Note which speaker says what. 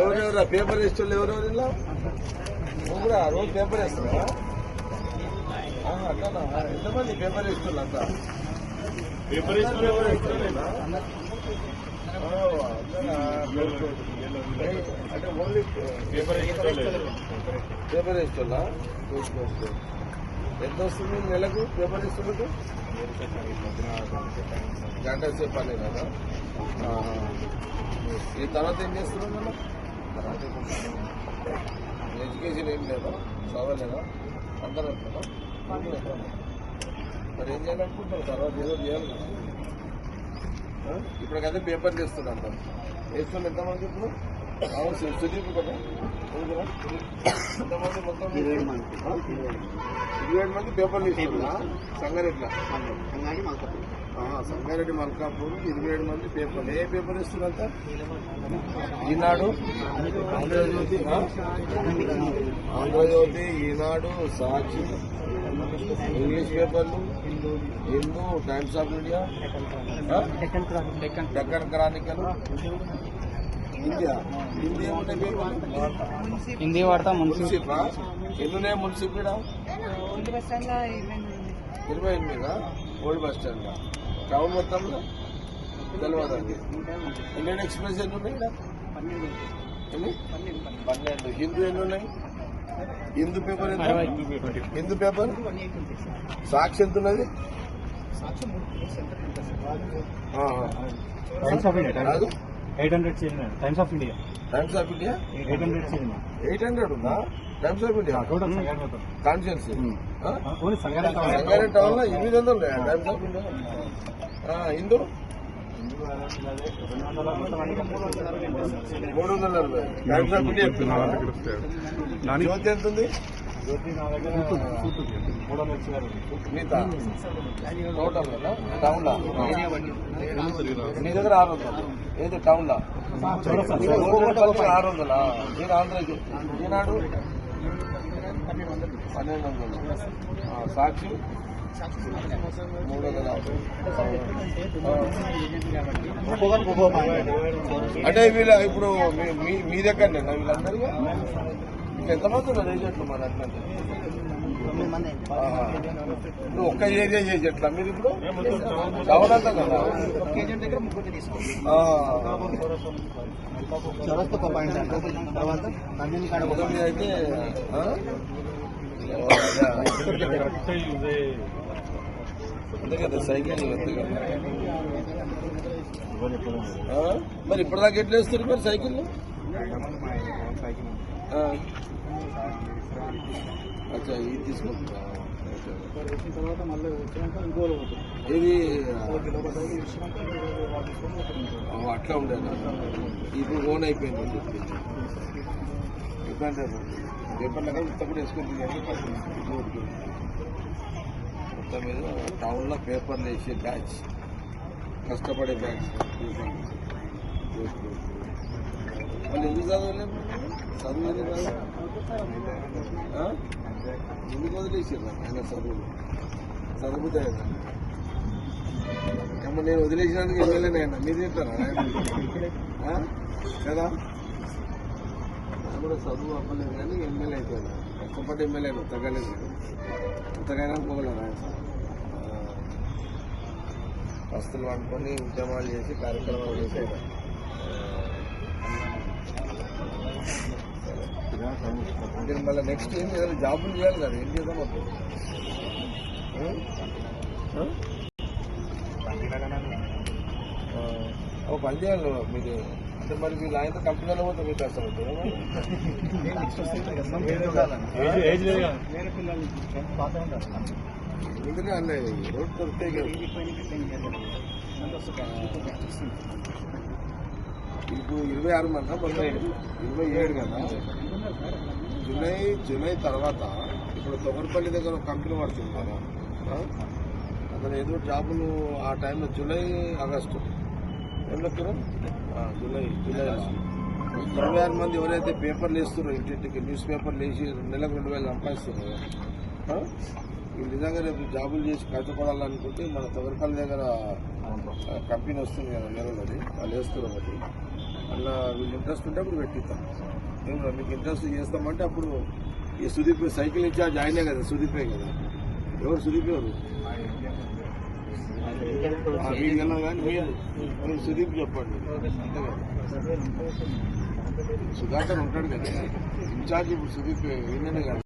Speaker 1: ఎవరెవరా paper వేసేవాళ్ళు ఎవరెవరు ఇలా నువ్వు కూడా రోజు పేపర్ వేస్తావా? అట్లా ఎంతమంది పేపర్ వేసుకోవాలి అంతా పేపర్ అంటే ఓన్లీ పేపర్ వేసుకోవాలా? ఎంత వస్తుంది నెలకు పేపర్ వేస్తున్నట్టు? గంట సేపు పని కదా. ఈ తర్వాత ఏం చేస్తున్నాం మనం? ఎడ్యుకేషన్ ఏం లేదా? చదవలేదా? అందరూ అంటారా? మరి ఏం చేయాలనుకుంటారు? తర్వాత ఏదో చేయాలి కదా. ఇప్పటికైతే పేపర్లు వేస్తున్నా అంటారు. వేస్తున్నా ఎంతమంది ఇప్పుడు? అవును సుదీప్ కదా ఎంతమంది? మొత్తం 27 మంది పేపర్లు ఇస్తున్నా. సంగారెడ్డిలో సంగారెడ్డి మల్కాపూర్ 27 మంది పేపర్లు. ఏ పేపర్ ఇస్తున్నంత? ఈనాడు, ఆంధ్రజ్యోతి, ఈనాడు, సాక్షి, ఇంగ్లీష్ పేపర్లు, Hindu, times of India, Deccan Chronicle, Hindi ఏమున్నాయి పేపర్లు?
Speaker 2: హిందీ వాడతా.
Speaker 1: మున్సిపా ఎన్నున్నాయి? మున్సిపీడా 28 ఓల్డ్ బస్ స్టాండ్ టౌన్ మొత్తంలో తెలియదండి. ఇండియన్ ఎక్స్ప్రెస్ ఎన్ని ఉన్నాయి? 12. హిందూ ఎన్ని ఉన్నాయి? హిందూ పేపర్ ఎంత? హిందూ పేపర్ సాక్షి ఎంత ఉన్నది?
Speaker 2: Times of India 800 Times of India
Speaker 1: 800 ఉందా? టైమ్స్ ఆఫ్ ఇండియా కాన్షియన్స్ సంగారెడ్డి టౌన్ లో 800 ఉన్నాయా Times of India? Hindu 340 Times of India. Jyothi ఎంత ఉంది? టోటల్ కదా టౌన్ లో మీ దగ్గర 600 ఏది టౌన్ లో 600. మీరు ఆంధ్రజ్యోతి ఈనాడు 1200. సాక్షి 350. అంటే వీళ్ళ ఇప్పుడు మీ దగ్గరనే వీళ్ళందరూ ఎంతమంది ఉన్నారు ఏజెంట్లు? మరి అట్లంటే ఇప్పుడు ఒక్క ఏరియా ఏజెంట్లా మీరు? ఇప్పుడు టౌన్ అంతా కదా అయితే అంతే కదా సైకిల్ అంతే కదా. మరి ఇప్పటిదాకా ఎట్లా వేస్తారు మరి సైకిల్? అచ్చా ఇది తీసుకుంటా. ఇది అట్లా ఉండేది. ఇప్పుడు ఓన్ అయిపోయింది. పేపర్లు కదా ఉత్తప్పుడు వేసుకుంటుంది. మొత్తం మీద టౌన్లో పేపర్లు వేసే బ్యాచ్, కష్టపడే బ్యాచ్. వాళ్ళు ఎందుకు చదవలేదు? చదువు ఎందుకు వదిలేసారు? ఆయన చదువుతే ఏమో నేను వదిలేసినందుకు ఎమ్మెల్యేనే అయినా మీరు చెప్తారా కదా? ఆయన కూడా చదువు అవ్వలేదు కానీ ఎమ్మెల్యే అయిపోయినా. కష్టపడి ఎమ్మెల్యేను తగ్గలేదు. అంతకైనా పోగలరు ఆయన. వస్తువులు అనుకొని ఉద్యమాలు చేసి కార్యక్రమాలు చేసి మీరు మళ్ళీ నెక్స్ట్ ఏం చేయాలి? జాబులు చేయాలి కదా. ఏం చేద్దాం అప్పుడు? ఒక పని చేయాలి మీరు. అంటే మరి మీరు ఆయన కంపెనీలో పోతే మీకు కష్టం అవుతుంది. ఎందుకంటే అన్నీ రోడ్ దొరికితే ఇప్పుడు 26 మంది మొత్తం 27 కదా. జూలై తర్వాత ఇప్పుడు తొగరపల్లి దగ్గర ఒక కంపెనీ పడుతుంది కదా. అక్కడ ఏదో జాబులు ఆ టైంలో జూలై ఆగస్టు ఏం లెక్కరు? జూలైలో 26 మంది ఎవరైతే పేపర్లు వేస్తున్నారో ఇంటింటికి న్యూస్ పేపర్లు వేసి నెలకు 2000 సంపాదిస్తున్నారు. వీళ్ళు నిజంగా రేపు జాబులు చేసి కష్టపడాలనుకుంటే మన తొగరపల్లి దగ్గర కంపెనీ వస్తుంది కదా నెలలోది వాళ్ళు వేస్తారు ఒకటి అలా వీళ్ళు ఇంట్రెస్ట్ ఉంటే అప్పుడు పెట్టిస్తాం ఏం రా, మీకు ఇంట్రెస్ట్ చేస్తామంటే అప్పుడు ఈ సుదీప్ సైకిల్ ఇన్ఛార్జ్ ఆయనే కదా సుదీపే కదా ఎవరు సుదీప్ ఎవరు వీడికి వెళ్ళాం కానీ మీరు సుదీప్ చెప్పండి అంతే కదా సుధాకర్ ఉంటాడు కదా ఇన్ఛార్జ్ ఇప్పుడు సుదీప్ ఈయననే కదా